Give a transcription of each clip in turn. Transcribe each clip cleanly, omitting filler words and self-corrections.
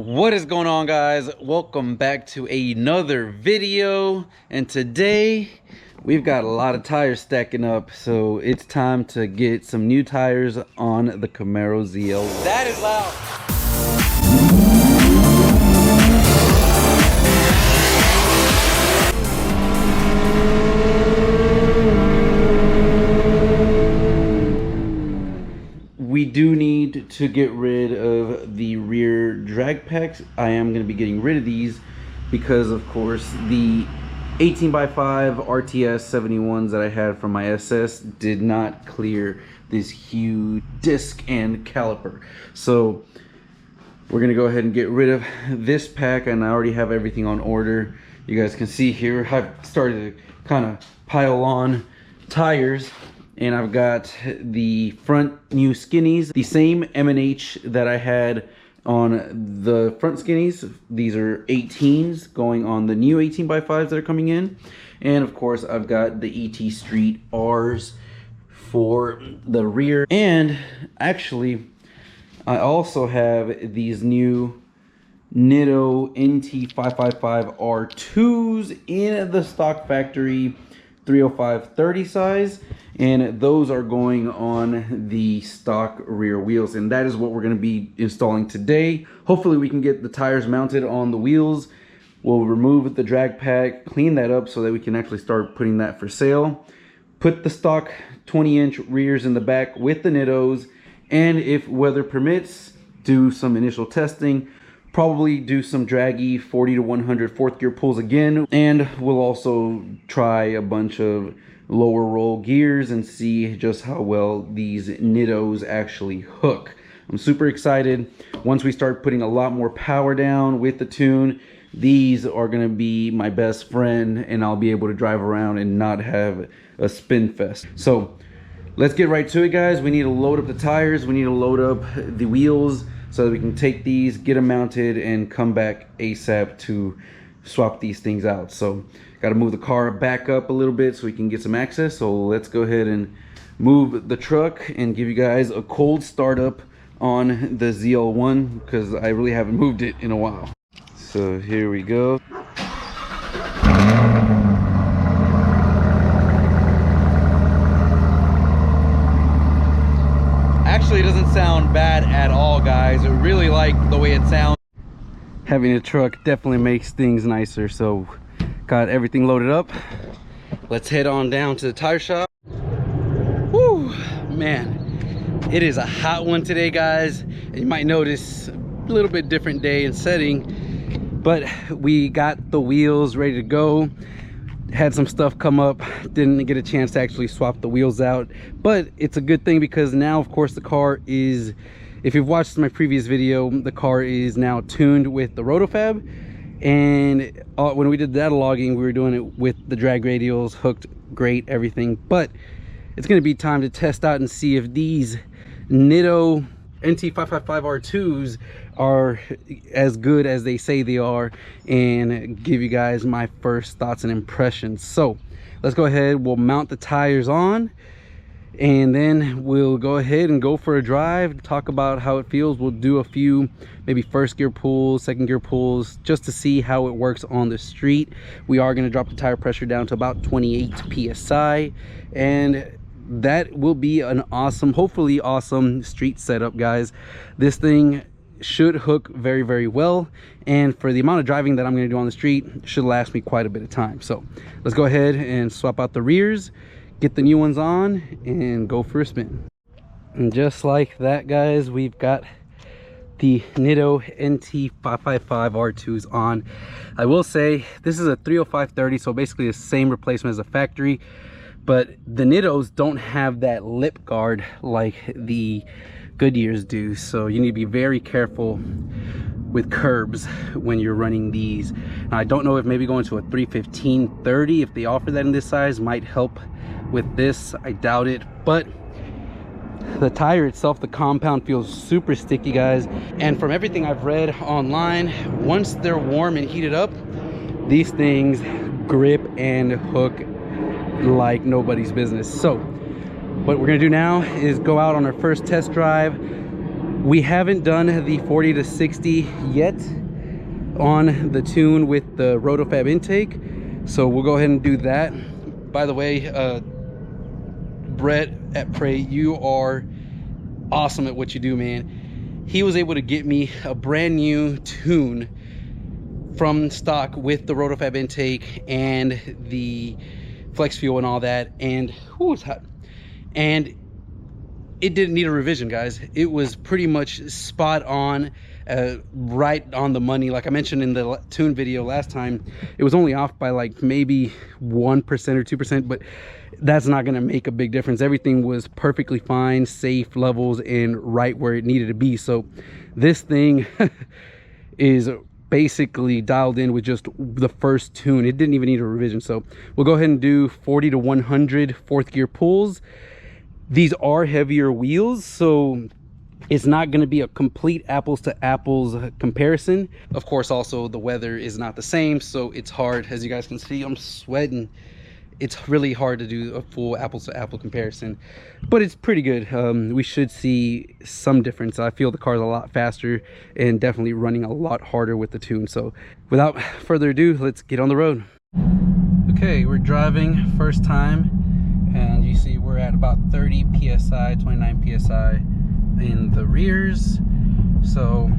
What is going on, guys? Welcome back to another video, and today we've got a lot of tires stacking up, so it's time to get some new tires on the Camaro ZL1. That is loud. We do need to get rid of the rear drag packs. I am going to be getting rid of these because, of course, the 18x5 RTS 71s that I had from my SS did not clear this huge disc and caliper. So we're going to go ahead and get rid of this pack, and I already have everything on order. You guys can see here I've started to kind of pile on tires. And I've got the front new skinnies, the same M&H that I had on the front skinnies. These are 18s going on the new 18x5s that are coming in. And of course, I've got the ET Street R's for the rear. And actually, I also have these new Nitto NT555R2s in the stock factory 305/30 size, and those are going on the stock rear wheels, and that is what we're going to be installing today. Hopefully we can get the tires mounted on the wheels. We'll remove the drag pack, clean that up so that we can actually start putting that for sale, put the stock 20-inch rears in the back with the Nittos, and if weather permits, do some initial testing. Probably do some Draggy 40 to 100 fourth gear pulls again, and we'll also try a bunch of lower roll gears and see just how well these Nittos actually hook. I'm super excited. Once we start putting a lot more power down with the tune, these are going to be my best friend, and I'll be able to drive around and not have a spin fest. So let's get right to it, guys. We need to load up the tires, we need to load up the wheels, so that we can take these, get them mounted, and come back ASAP to swap these things out. So got to move the car back up a little bit so we can get some access. So let's go ahead and move the truck and give you guys a cold startup on the ZL1, because I really haven't moved it in a while. So here we go. Actually, it doesn't sound bad at all, guys. I really like the way it sounds. Having a truck definitely makes things nicer. So got everything loaded up. Let's head on down to the tire shop. Whew, man, it is a hot one today, guys. And you might notice a little bit different day and setting, but we got the wheels ready to go. Had some stuff come up, didn't get a chance to actually swap the wheels out, but it's a good thing because now, of course, the car is, if you've watched my previous video, the car is now tuned with the Rotofab. And when we did data logging, we were doing it with the drag radials, hooked great, everything. But it's going to be time to test out and see if these Nitto NT555R2s are as good as they say they are, and give you guys my first thoughts and impressions. So let's go ahead, we'll mount the tires on, and then we'll go ahead and go for a drive, talk about how it feels. We'll do a few maybe first gear pulls, second gear pulls, just to see how it works on the street. We are going to drop the tire pressure down to about 28 psi, and that will be an awesome, hopefully awesome street setup, guys. This thing should hook very, very well, and for the amount of driving that I'm going to do on the street, should last me quite a bit of time. So let's go ahead and swap out the rears, get the new ones on, and go for a spin. And just like that, guys, we've got the Nitto NT555R2s on. I will say this is a 305/30, so basically the same replacement as a factory, but the Nittos don't have that lip guard like the Goodyears do, so you need to be very careful with curbs when you're running these. Now, I don't know if maybe going to a 315/30, if they offer that in this size, might help with this. I doubt it, but the tire itself, the compound, feels super sticky, guys. And from everything I've read online, once they're warm and heated up, these things grip and hook like nobody's business. So what we're gonna do now is go out on our first test drive, We haven't done the 40 to 60 yet on the tune with the Rotofab intake, so we'll go ahead and do that. By the way, Brett at Prey, you are awesome at what you do, man. He was able to get me a brand new tune from stock with the Rotofab intake and the flex fuel and all that, and whoo, it's hot. And it didn't need a revision, guys. It was pretty much spot on, right on the money. Like I mentioned in the tune video last time, it was only off by like maybe 1% or 2%, but that's not going to make a big difference. Everything was perfectly fine, safe levels, and right where it needed to be. So this thing is basically dialed in with just the first tune. It didn't even need a revision. So we'll go ahead and do 40 to 100 fourth gear pulls. These are heavier wheels, so it's not going to be a complete apples to apples comparison. Of course, also the weather is not the same, so it's hard. As you guys can see, I'm sweating. It's really hard to do a full apples to apple comparison, but it's pretty good. We should see some difference. I feel the car's a lot faster and definitely running a lot harder with the tune. So without further ado, let's get on the road. Okay, we're driving first time, and you see we're at about 30 psi, 29 psi in the rears. So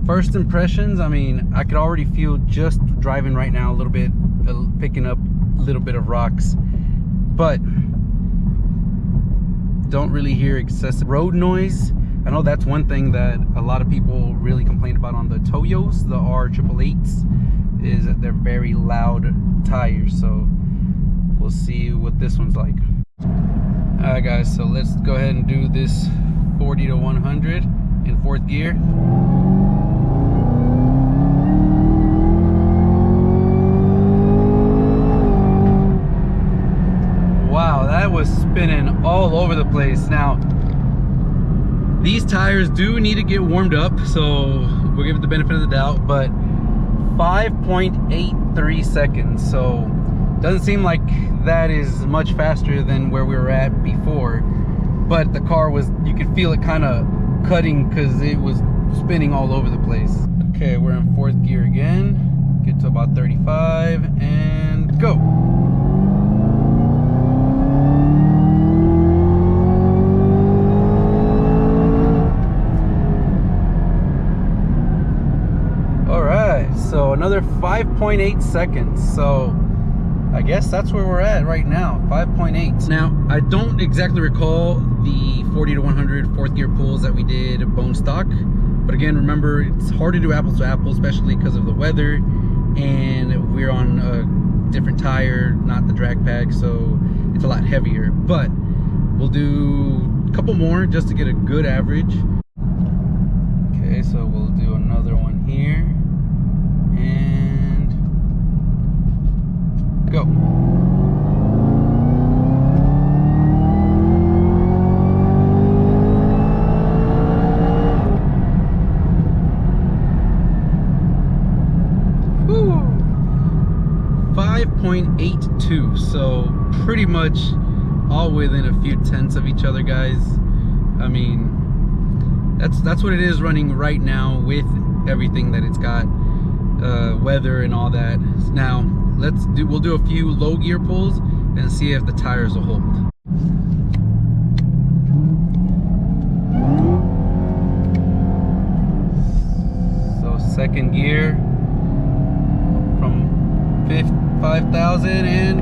first impressions, I mean, I could already feel just driving right now a little bit, picking up a little bit of rocks, but don't really hear excessive road noise. I know that's one thing that a lot of people really complain about on the Toyos, the R888s, is that they're very loud tires. So we'll see what this one's like. All right, guys, so let's go ahead and do this 40 to 100 in fourth gear. Wow, that was spinning all over the place. Now, these tires do need to get warmed up, so we'll give it the benefit of the doubt, but 5.83 seconds, so doesn't seem like that is much faster than where we were at before, but the car was, you could feel it kind of cutting because it was spinning all over the place. Okay, we're in fourth gear again, get to about 35 and go. So another 5.8 seconds. So I guess that's where we're at right now, 5.8. Now, I don't exactly recall the 40 to 100 fourth gear pulls that we did bone stock. But again, remember, it's hard to do apples to apples, especially because of the weather. And we're on a different tire, not the drag pack, so it's a lot heavier. But we'll do a couple more just to get a good average. Okay, so we'll do another one here. And go. Whew. 5.82, so pretty much all within a few tenths of each other, guys. I mean, that's what it is running right now with everything that it's got. Weather and all that. Now we'll do a few low gear pulls and see if the tires will hold. So second gear from 5,000 and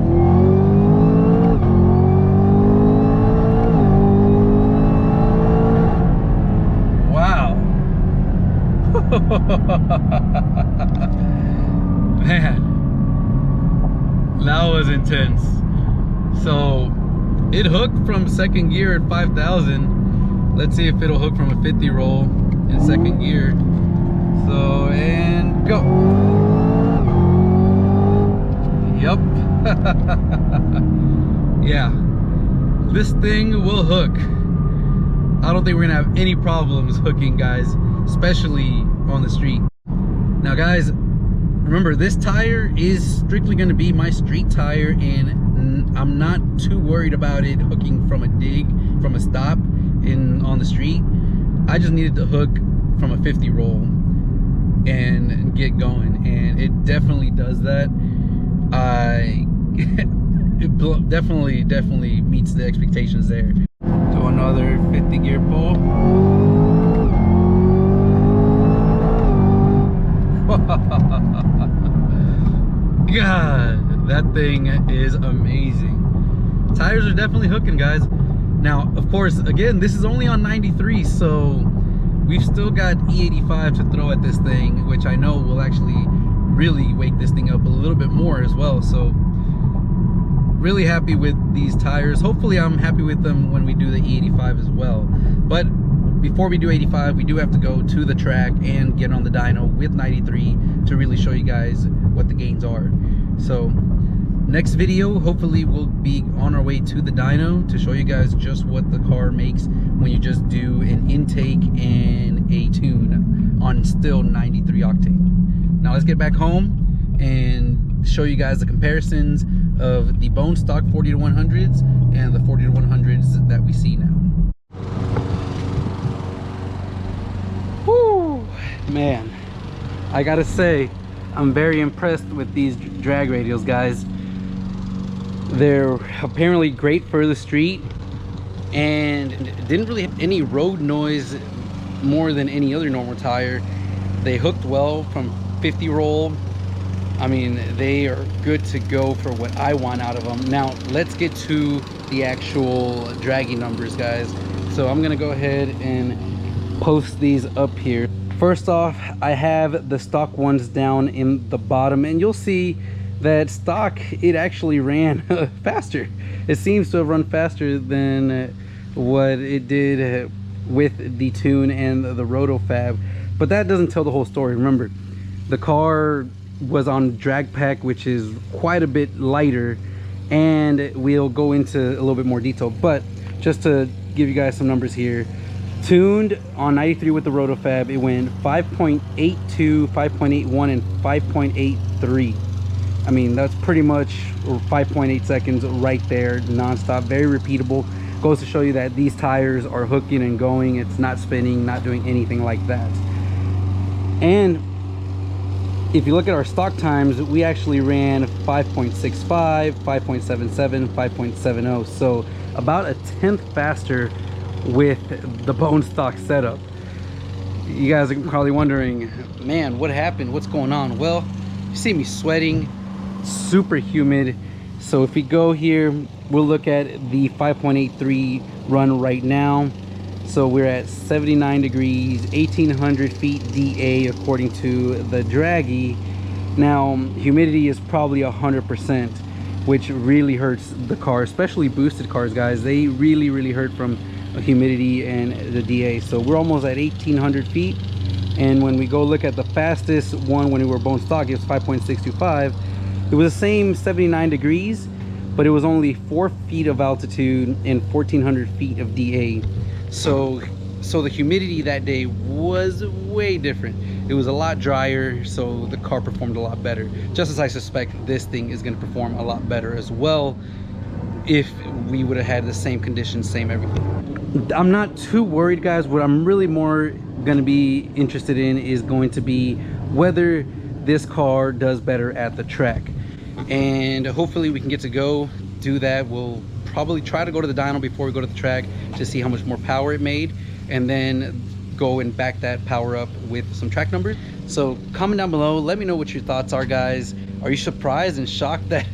wow. Man, that was intense. So it hooked from second gear at 5,000. Let's see if it'll hook from a 50 roll in second gear. So, and go. Yep. Yeah, this thing will hook. I don't think we're gonna have any problems hooking, guys, especially on the street. Now, guys, remember, this tire is strictly going to be my street tire, and I'm not too worried about it hooking from a dig, from a stop on the street. I just needed to hook from a 50 roll and get going, and it definitely does that. It definitely meets the expectations there. Do another 50 gear pull. God, that thing is amazing. Tires are definitely hooking, guys. Now, of course, again, this is only on 93, so we've still got E85 to throw at this thing, which I know will actually really wake this thing up a little bit more as well. So really happy with these tires. Hopefully I'm happy with them when we do the E85 as well. But before we do 85, we do have to go to the track and get on the dyno with 93 to really show you guys what the gains are. So next video, hopefully we'll be on our way to the dyno to show you guys just what the car makes when you just do an intake and a tune on still 93 octane. Now let's get back home and show you guys the comparisons of the bone stock 40 to 100s and the 40 to 100s that we see now. Woo, man, I gotta say, I'm very impressed with these drag radials, guys. They're apparently great for the street and didn't really have any road noise more than any other normal tire. They hooked well from 50 roll. I mean, they are good to go for what I want out of them. Now let's get to the actual draggy numbers, guys. So I'm gonna go ahead and post these up here. First off, I have the stock ones down in the bottom, and you'll see that stock, it actually ran faster. It seems to have run faster than what it did with the tune and the Rotofab, but that doesn't tell the whole story. Remember, the car was on drag pack, which is quite a bit lighter, and we'll go into a little bit more detail. But just to give you guys some numbers here, tuned on 93 with the Rotofab, it went 5.82, 5.81, and 5.83. I mean, that's pretty much 5.8 seconds right there, non-stop, very repeatable. Goes to show you that these tires are hooking and going. It's not spinning, not doing anything like that. And if you look at our stock times, we actually ran 5.65, 5.77, 5.70. So about a 10th faster with the bone stock setup. You guys are probably wondering, man, what happened? What's going on? Well, you see me sweating, super humid. So if we go here, we'll look at the 5.83 run right now. So we're at 79 degrees, 1800 feet DA according to the Draggy. Now humidity is probably 100%, which really hurts the car, especially boosted cars, guys. They really hurt from humidity and the DA. So we're almost at 1800 feet. And when we go look at the fastest one when we were bone stock, it was 5.625. It was the same 79 degrees, but it was only 4 feet of altitude and 1400 feet of DA. So the humidity that day was way different. It was a lot drier, so the car performed a lot better. Just as I suspect this thing is going to perform a lot better as well if we would have had the same conditions, same everything. I'm not too worried, guys. What I'm really more going to be interested in is going to be whether this car does better at the track. And hopefully we can get to go do that. We'll probably try to go to the dyno before we go to the track to see how much more power it made, and then go and back that power up with some track numbers. So comment down below, let me know what your thoughts are, guys. Are you surprised and shocked that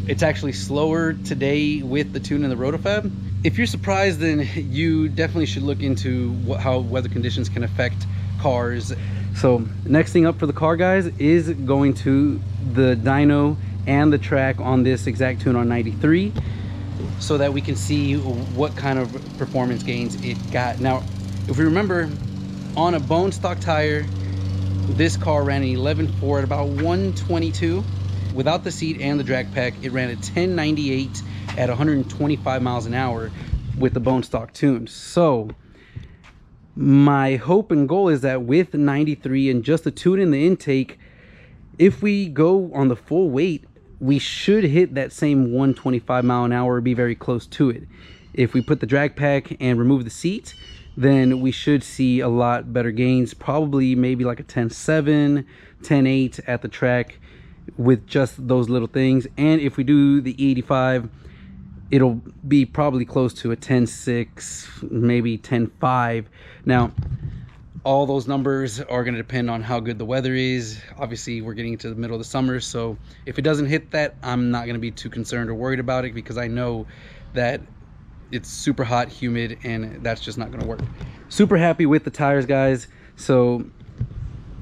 it's actually slower today with the tune and the Rotofab? If you're surprised, then you definitely should look into how weather conditions can affect cars. So next thing up for the car, guys, is going to the dyno and the track on this exact tune on 93, so that we can see what kind of performance gains it got. Now, if we remember, on a bone stock tire, this car ran an 11.4 at about 122. Without the seat and the drag pack, it ran at 1098 at 125 miles an hour with the bone stock tunes. So my hope and goal is that with 93 and just the tune in the intake, if we go on the full weight, we should hit that same 125 mile an hour, be very close to it. If we put the drag pack and remove the seat, then we should see a lot better gains, probably maybe like a 10.7, 10.8 at the track with just those little things. And if we do the E85, it'll be probably close to a 10.6, maybe 10.5. Now, all those numbers are going to depend on how good the weather is. Obviously, we're getting into the middle of the summer, so if it doesn't hit that, I'm not going to be too concerned or worried about it, because I know that it's super hot, humid, and that's just not going to work. Super happy with the tires, guys. So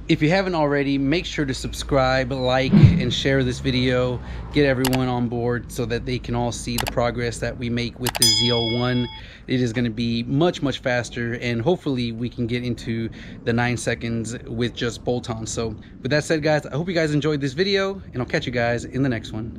if you haven't already, make sure to subscribe, like, and share this video. Get everyone on board so that they can all see the progress that we make with the ZL1. It is going to be much, much faster, and hopefully we can get into the 9 seconds with just bolt-on. So with that said, guys, I hope you guys enjoyed this video, and I'll catch you guys in the next one.